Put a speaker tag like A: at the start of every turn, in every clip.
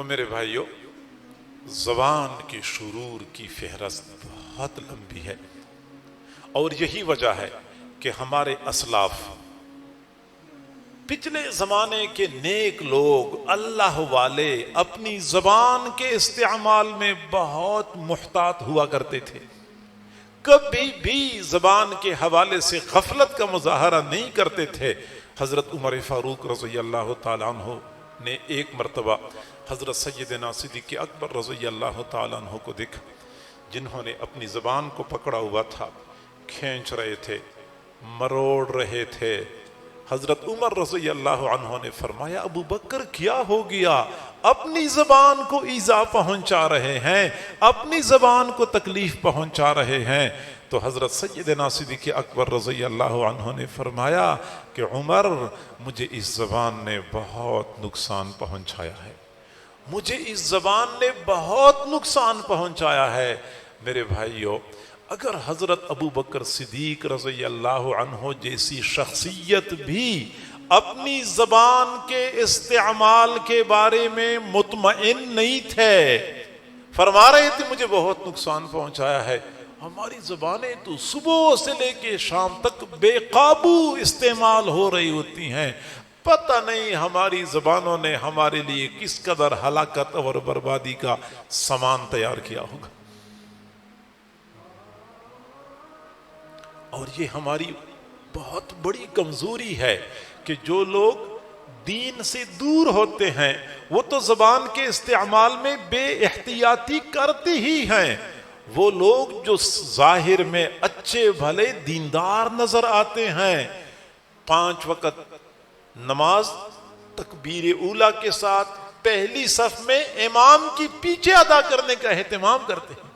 A: تو میرے بھائیوں، زبان کے شرور کی فہرست بہت لمبی ہے، اور یہی وجہ ہے کہ ہمارے اسلاف، پچھلے زمانے کے نیک لوگ، اللہ والے، اپنی زبان کے استعمال میں بہت محتاط ہوا کرتے تھے، کبھی بھی زبان کے حوالے سے غفلت کا مظاہرہ نہیں کرتے تھے۔ حضرت عمر فاروق رضی اللہ تعالیٰ عنہ نے ایک مرتبہ حضرت سیدنا صدیق اکبر رضی اللہ تعالیٰ عنہ کو دیکھا، جنہوں نے اپنی زبان کو پکڑا ہوا تھا، کھینچ رہے تھے، مروڑ رہے تھے۔ حضرت عمر رضی اللہ عنہ نے فرمایا، ابو بکر کیا ہو گیا؟ اپنی زبان کو ایذا پہنچا رہے ہیں، اپنی زبان کو تکلیف پہنچا رہے ہیں۔ تو حضرت سیدنا صدیق اکبر رضی اللہ عنہ نے فرمایا کہ عمر، مجھے اس زبان نے بہت نقصان پہنچایا ہے، مجھے اس زبان نے بہت نقصان پہنچایا ہے۔ میرے بھائیوں، اگر حضرت ابو بکر صدیق رضی اللہ عنہ جیسی شخصیت بھی اپنی زبان کے استعمال کے بارے میں مطمئن نہیں تھے، فرما رہے تھے مجھے بہت نقصان پہنچایا ہے، ہماری زبانیں تو صبح سے لے کے شام تک بے قابو استعمال ہو رہی ہوتی ہیں، پتہ نہیں ہماری زبانوں نے ہمارے لیے کس قدر ہلاکت اور بربادی کا سامان تیار کیا ہوگا۔ اور یہ ہماری بہت بڑی کمزوری ہے کہ جو لوگ دین سے دور ہوتے ہیں وہ تو زبان کے استعمال میں بے احتیاطی کرتے ہی ہیں۔ وہ لوگ جو ظاہر میں اچھے بھلے دیندار نظر آتے ہیں، 5 وقت نماز تکبیر اولیٰ کے ساتھ پہلی صف میں امام کی پیچھے ادا کرنے کا اہتمام کرتے ہیں،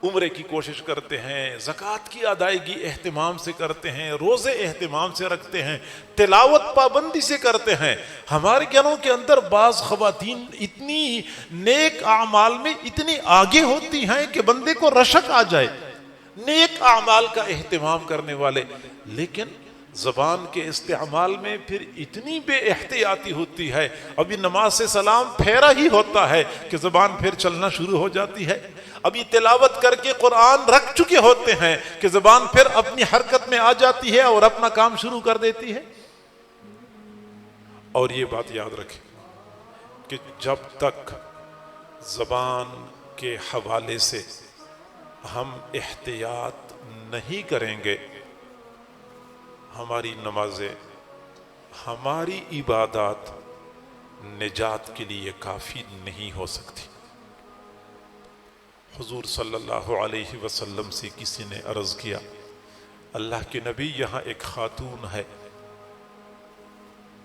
A: عمرے کی کوشش کرتے ہیں، زکوٰۃ کی ادائیگی اہتمام سے کرتے ہیں، روزے اہتمام سے رکھتے ہیں، تلاوت پابندی سے کرتے ہیں۔ ہمارے گھروں کے اندر بعض خواتین اتنی نیک اعمال میں اتنی آگے ہوتی ہیں کہ بندے کو رشک آ جائے، نیک اعمال کا اہتمام کرنے والے، لیکن زبان کے استعمال میں پھر اتنی بے احتیاطی ہوتی ہے، ابھی نماز سے سلام پھیرا ہی ہوتا ہے کہ زبان پھر چلنا شروع ہو جاتی ہے، ابھی تلاوت کر کے قرآن رکھ چکے ہوتے ہیں کہ زبان پھر اپنی حرکت میں آ جاتی ہے اور اپنا کام شروع کر دیتی ہے۔ اور یہ بات یاد رکھیں کہ جب تک زبان کے حوالے سے ہم احتیاط نہیں کریں گے، ہماری نمازیں، ہماری عبادات نجات کے لیے کافی نہیں ہو سکتی۔ حضور صلی اللہ علیہ وسلم سے کسی نے عرض کیا، اللہ کے نبی، یہاں ایک خاتون ہے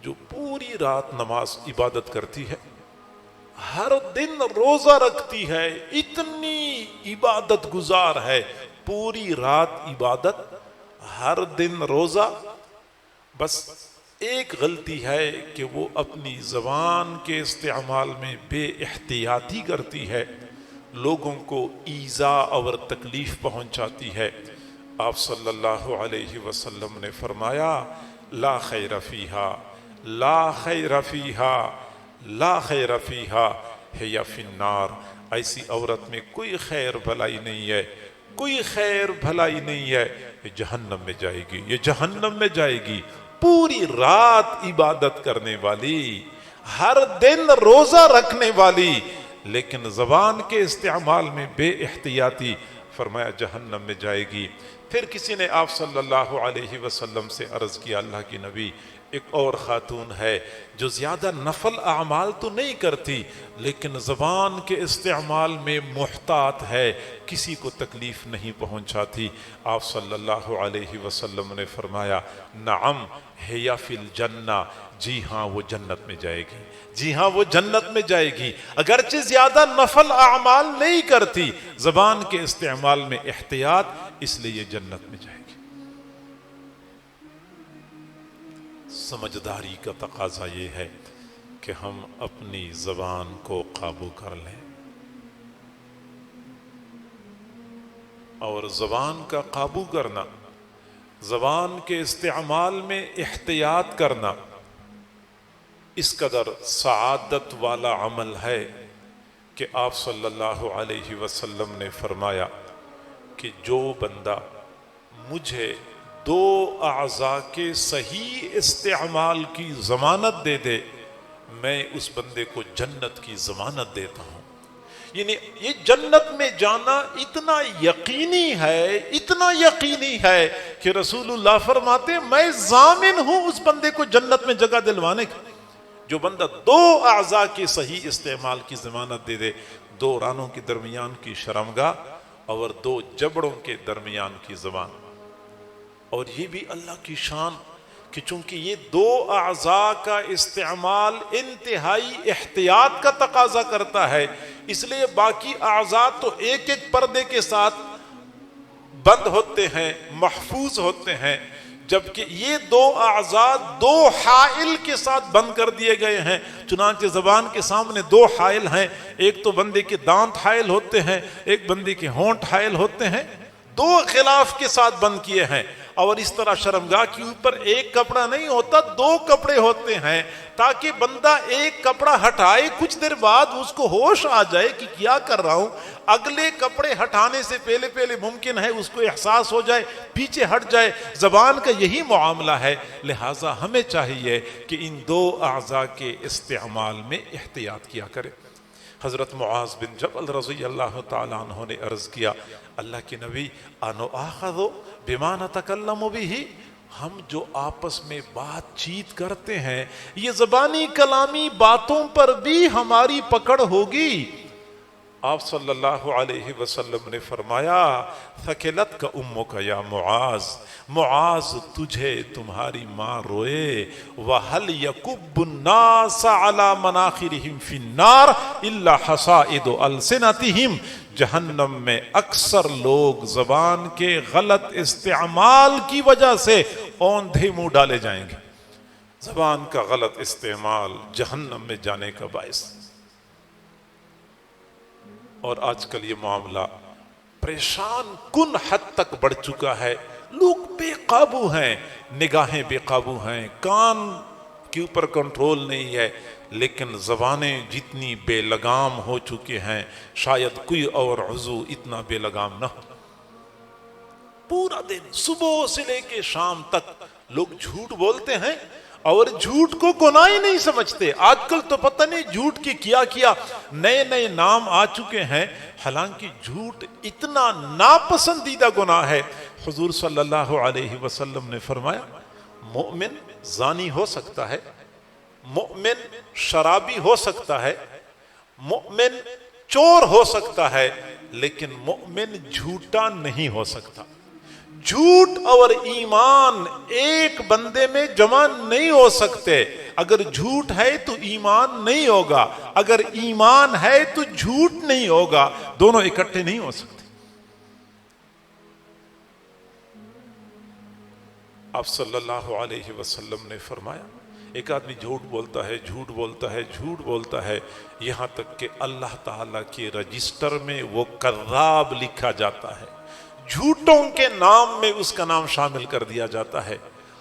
A: جو پوری رات نماز عبادت کرتی ہے، ہر دن روزہ رکھتی ہے، اتنی عبادت گزار ہے، پوری رات عبادت، ہر دن روزہ، بس ایک غلطی ہے کہ وہ اپنی زبان کے استعمال میں بے احتیاطی کرتی ہے، لوگوں کو ایذا اور تکلیف پہنچاتی ہے۔ آپ صلی اللہ علیہ وسلم نے فرمایا، لا خیر فیہا، لا خیر فیہا، لا خیر فیہا، ہی فی النار، ایسی عورت میں کوئی خیر بھلائی نہیں ہے، کوئی خیر بھلائی نہیں ہے، یہ جہنم میں جائے گی، یہ جہنم میں جائے گی۔ پوری رات عبادت کرنے والی، ہر دن روزہ رکھنے والی، لیکن زبان کے استعمال میں بے احتیاطی، فرمایا جہنم میں جائے گی۔ پھر کسی نے آپ صلی اللہ علیہ وسلم سے عرض کیا، اللہ کی نبی، ایک اور خاتون ہے جو زیادہ نفل اعمال تو نہیں کرتی لیکن زبان کے استعمال میں محتاط ہے، کسی کو تکلیف نہیں پہنچاتی۔ آپ صلی اللہ علیہ وسلم نے فرمایا، نعم ہی فی الجنہ، جی ہاں وہ جنت میں جائے گی، جی ہاں وہ جنت میں جائے گی، اگرچہ زیادہ نفل اعمال نہیں کرتی، زبان کے استعمال میں احتیاط، اس لیے یہ جنت میں جائے گی۔ سمجھداری کا تقاضا یہ ہے کہ ہم اپنی زبان کو قابو کر لیں، اور زبان کا قابو کرنا، زبان کے استعمال میں احتیاط کرنا، اس قدر سعادت والا عمل ہے کہ آپ صلی اللہ علیہ وسلم نے فرمایا کہ جو بندہ مجھے دو اعضاء کے صحیح استعمال کی ضمانت دے دے، میں اس بندے کو جنت کی ضمانت دیتا ہوں۔ یعنی یہ جنت میں جانا اتنا یقینی ہے کہ رسول اللہ فرماتے ہیں میں ضامن ہوں اس بندے کو جنت میں جگہ دلوانے کا۔ جو بندہ دو اعضاء کے صحیح استعمال کی ضمانت دے دے، دو رانوں کے درمیان کی شرمگاہ اور دو جبڑوں کے درمیان کی زبان۔ اور یہ بھی اللہ کی شان کہ چونکہ یہ دو اعضاء کا استعمال انتہائی احتیاط کا تقاضا کرتا ہے، اس لیے باقی اعضاء تو ایک ایک پردے کے ساتھ بند ہوتے ہیں، محفوظ ہوتے ہیں، جبکہ یہ دو اعضاء دو حائل کے ساتھ بند کر دیے گئے ہیں۔ چنانچہ زبان کے سامنے دو حائل ہیں، ایک تو بندے کے دانت حائل ہوتے ہیں، ایک بندے کے ہونٹ حائل ہوتے ہیں، دو غلاف کے ساتھ بند کیے ہیں۔ اور اس طرح شرمگاہ کے اوپر ایک کپڑا نہیں ہوتا، دو کپڑے ہوتے ہیں، تاکہ بندہ ایک کپڑا ہٹائے کچھ دیر بعد اس کو ہوش آ جائے کہ کیا کر رہا ہوں، اگلے کپڑے ہٹانے سے پہلے ممکن ہے اس کو احساس ہو جائے، پیچھے ہٹ جائے۔ زبان کا یہی معاملہ ہے، لہٰذا ہمیں چاہیے کہ ان دو اعضاء کے استعمال میں احتیاط کیا کرے۔ حضرت معاذ بن جبل رضی اللہ تعالیٰ عنہ نے عرض کیا، اللہ کے نبی انؤاخذ بما نتکلم بہ، ہم جو آپس میں بات چیت کرتے ہیں یہ زبانی کلامی باتوں پر بھی ہماری پکڑ ہوگی؟ آپ صلی اللہ علیہ وسلم نے فرمایا ثقلت کا امک یا معاذ، معاذ تجھے تمہاری ماں روئے، وَهَلْ يَكُبُّ النَّاسَ عَلَى مَنَاخِرِهِمْ فِي النَّارِ إِلَّا حَصَائِدُ أَلْسِنَتِهِمْ، جہنم میں اکثر لوگ زبان کے غلط استعمال کی وجہ سے اوندھے منہ ڈالے جائیں گے۔ زبان کا غلط استعمال جہنم میں جانے کا باعث۔ اور آج کل یہ معاملہ پریشان کن حد تک بڑھ چکا ہے، لوگ بے قابو ہیں، نگاہیں بے قابو ہیں، کان کے اوپر کنٹرول نہیں ہے، لیکن زبانیں جتنی بے لگام ہو چکے ہیں شاید کوئی اور عضو اتنا بے لگام نہ ہو۔ پورا دن صبح سے لے کے شام تک لوگ جھوٹ بولتے ہیں اور جھوٹ کو گناہ ہی نہیں سمجھتے۔ آج کل تو پتہ نہیں جھوٹ کی کیا نئے نام آ چکے ہیں، حالانکہ جھوٹ اتنا ناپسندیدہ گناہ ہے۔ حضور صلی اللہ علیہ وسلم نے فرمایا مومن زانی ہو سکتا ہے، مومن شرابی ہو سکتا ہے، مومن چور ہو سکتا ہے، لیکن مومن جھوٹا نہیں ہو سکتا۔ جھوٹ اور ایمان ایک بندے میں جمع نہیں ہو سکتے۔ اگر جھوٹ ہے تو ایمان نہیں ہوگا، اگر ایمان ہے تو جھوٹ نہیں ہوگا، دونوں اکٹھے نہیں ہو سکتے۔ آپ صلی اللہ علیہ وسلم نے فرمایا ایک آدمی جھوٹ بولتا ہے یہاں تک کہ اللہ تعالیٰ کے رجسٹر میں وہ کذاب لکھا جاتا ہے، جھوٹوں کے نام میں اس کا نام شامل کر دیا جاتا ہے۔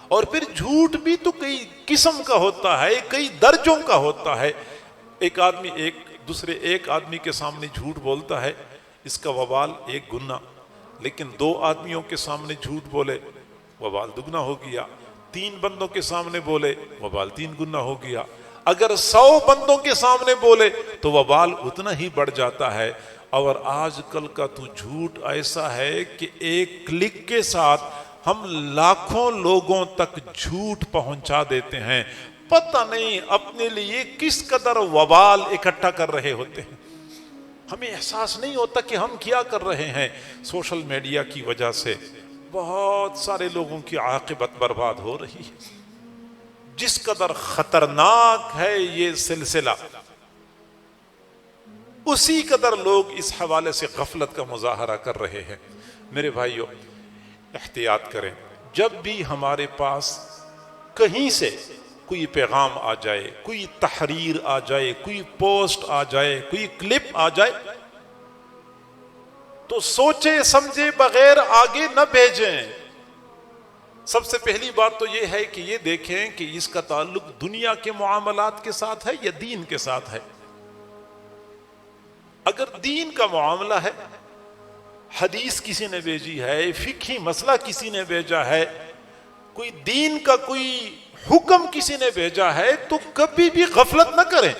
A: اور پھر جھوٹ بھی تو کئی قسم کا ہوتا ہے، کئی درجوں کا ہوتا ہے۔ ایک آدمی ایک آدمی کے سامنے جھوٹ بولتا ہے، اس کا وبال ایک گنا، لیکن دو آدمیوں کے سامنے جھوٹ بولے وبال دگنا ہو گیا، 3 بندوں کے سامنے بولے وبال 3 گنا ہو گیا، اگر 100 بندوں کے سامنے بولے تو وبال اتنا ہی بڑھ جاتا ہے۔ اور آج کل کا تو جھوٹ ایسا ہے کہ ایک کلک کے ساتھ ہم لاکھوں لوگوں تک جھوٹ پہنچا دیتے ہیں، پتہ نہیں اپنے لیے کس قدر وبال اکٹھا کر رہے ہوتے ہیں، ہمیں احساس نہیں ہوتا کہ ہم کیا کر رہے ہیں۔ سوشل میڈیا کی وجہ سے بہت سارے لوگوں کی عاقبت برباد ہو رہی ہے۔ جس قدر خطرناک ہے یہ سلسلہ، اسی قدر لوگ اس حوالے سے غفلت کا مظاہرہ کر رہے ہیں۔ میرے بھائیو احتیاط کریں، جب بھی ہمارے پاس کہیں سے کوئی پیغام آ جائے، کوئی تحریر آ جائے، کوئی پوسٹ آ جائے، کوئی کلپ آ جائے، تو سوچے سمجھے بغیر آگے نہ بھیجیں۔ سب سے پہلی بات تو یہ ہے کہ یہ دیکھیں کہ اس کا تعلق دنیا کے معاملات کے ساتھ ہے یا دین کے ساتھ ہے. اگر دین کا معاملہ ہے، حدیث کسی نے بھیجی ہے، فقہی مسئلہ کسی نے بھیجا ہے، کوئی دین کا کوئی حکم کسی نے بھیجا ہے، تو کبھی بھی غفلت نہ کریں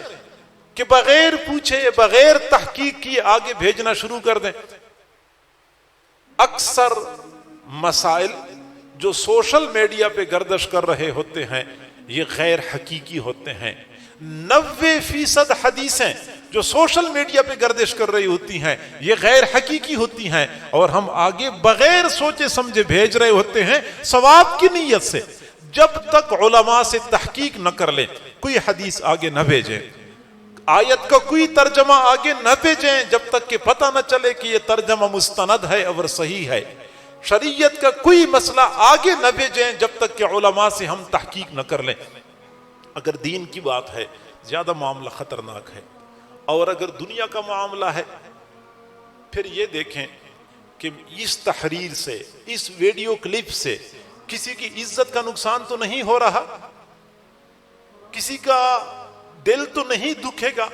A: کہ بغیر پوچھے بغیر تحقیق کیے آگے بھیجنا شروع کر دیں. اکثر مسائل جو سوشل میڈیا پہ گردش کر رہے ہوتے ہیں یہ غیر حقیقی ہوتے ہیں. 90% حدیثیں جو سوشل میڈیا پہ گردش کر رہی ہوتی ہیں یہ غیر حقیقی ہوتی ہیں، اور ہم آگے بغیر سوچے سمجھے بھیج رہے ہوتے ہیں ثواب کی نیت سے. جب تک علماء سے تحقیق نہ کر لیں کوئی حدیث آگے نہ بھیجیں، آیت کا کوئی ترجمہ آگے نہ بھیجیں جب تک کہ پتہ نہ چلے کہ یہ ترجمہ مستند ہے اور صحیح ہے. شریعت کا کوئی مسئلہ آگے نہ بھیجیں جب تک کہ علماء سے ہم تحقیق نہ کر لیں. اگر دین کی بات ہے زیادہ معاملہ خطرناک ہے، اور اگر دنیا کا معاملہ ہے پھر یہ دیکھیں کہ اس تحریر سے، اس ویڈیو کلپ سے کسی کی عزت کا نقصان تو نہیں ہو رہا، کسی کا دل تو نہیں دکھے گا،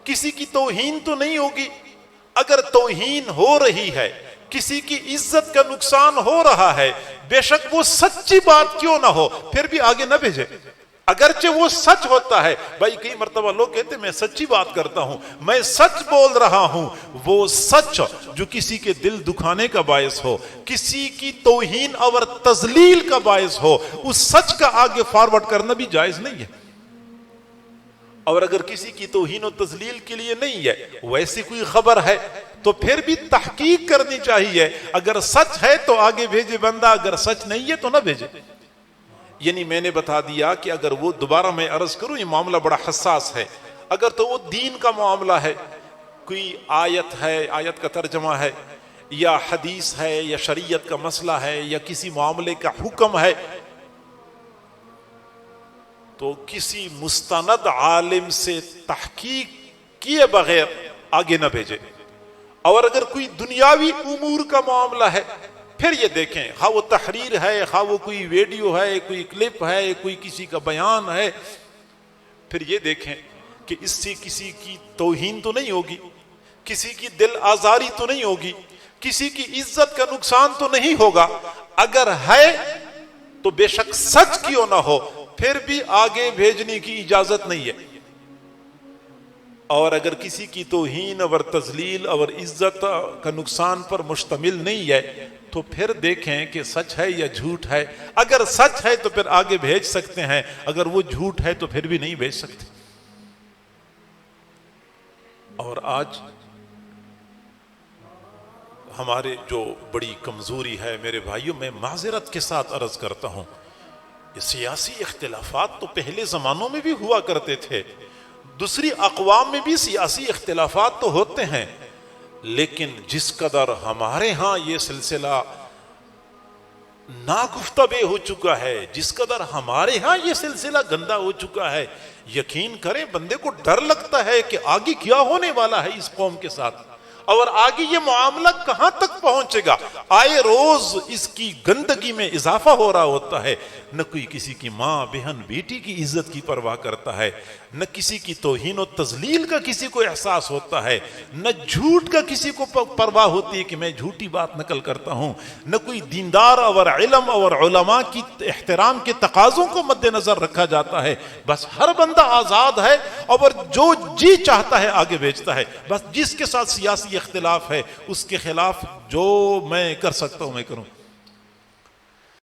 A: کسی کی توہین تو نہیں ہوگی. اگر توہین ہو رہی ہے، کسی کی عزت کا نقصان ہو رہا ہے، بے شک وہ سچی بات کیوں نہ ہو پھر بھی آگے نہ بھیجے. اگرچہ وہ سچ ہوتا ہے، بھائی کئی مرتبہ لوگ کہتے ہیں میں سچی بات کرتا ہوں، میں سچ بول رہا ہوں، وہ سچ جو کسی کے دل دکھانے کا باعث ہو، کسی کی توہین اور تذلیل کا باعث ہو، اس سچ کا آگے فارورڈ کرنا بھی جائز نہیں ہے. اور اگر کسی کی توہین و تذلیل کے لیے نہیں ہے، ویسی کوئی خبر ہے تو پھر بھی تحقیق کرنی چاہیے. اگر سچ ہے تو آگے بھیجے بندہ، اگر سچ نہیں ہے تو نہ بھیجے. یعنی میں نے بتا دیا کہ اگر وہ، دوبارہ میں عرض کروں یہ معاملہ بڑا حساس ہے، اگر تو وہ دین کا معاملہ ہے، کوئی آیت ہے، آیت کا ترجمہ ہے، یا حدیث ہے، یا شریعت کا مسئلہ ہے، یا کسی معاملے کا حکم ہے، تو کسی مستند عالم سے تحقیق کیے بغیر آگے نہ بھیجے. اور اگر کوئی دنیاوی امور کا معاملہ ہے پھر یہ دیکھیں، ہاں وہ تحریر ہے، ہاں وہ کوئی ویڈیو ہے، کوئی کلپ ہے، کوئی کسی کا بیان ہے، پھر یہ دیکھیں کہ اس سے کسی کی توہین تو نہیں ہوگی، کسی کی دل آزاری تو نہیں ہوگی، کسی کی عزت کا نقصان تو نہیں ہوگا. اگر ہے تو بے شک سچ کیوں نہ ہو پھر بھی آگے بھیجنے کی اجازت نہیں ہے. اور اگر کسی کی توہین اور تذلیل اور عزت کا نقصان پر مشتمل نہیں ہے تو پھر دیکھیں کہ سچ ہے یا جھوٹ ہے. اگر سچ ہے تو پھر آگے بھیج سکتے ہیں، اگر وہ جھوٹ ہے تو پھر بھی نہیں بھیج سکتے. اور آج ہمارے جو بڑی کمزوری ہے میرے بھائیوں، میں معذرت کے ساتھ عرض کرتا ہوں، یہ سیاسی اختلافات تو پہلے زمانوں میں بھی ہوا کرتے تھے، دوسری اقوام میں بھی سیاسی اختلافات تو ہوتے ہیں، لیکن جس قدر ہمارے ہاں یہ سلسلہ ناگفتگو ہو چکا ہے، جس قدر ہمارے ہاں یہ سلسلہ گندا ہو چکا ہے، یقین کریں بندے کو ڈر لگتا ہے کہ آگے کیا ہونے والا ہے اس قوم کے ساتھ، اور آگے یہ معاملہ کہاں تک پہنچے گا. آئے روز اس کی گندگی میں اضافہ ہو رہا ہوتا ہے. نہ کوئی کسی کی ماں بہن بیٹی کی عزت کی پرواہ کرتا ہے، نہ کسی کی توہین و تذلیل کا کسی کو احساس ہوتا ہے، نہ جھوٹ کا کسی کو پرواہ ہوتی ہے کہ میں جھوٹی بات نقل کرتا ہوں، نہ کوئی دیندار اور علم اور علماء کی احترام کے تقاضوں کو مد نظر رکھا جاتا ہے. بس ہر بندہ آزاد ہے اور جو جی چاہتا ہے آگے بھیجتا ہے. بس جس کے ساتھ سیاسی اختلاف ہے اس کے خلاف جو میں کر سکتا ہوں میں کروں.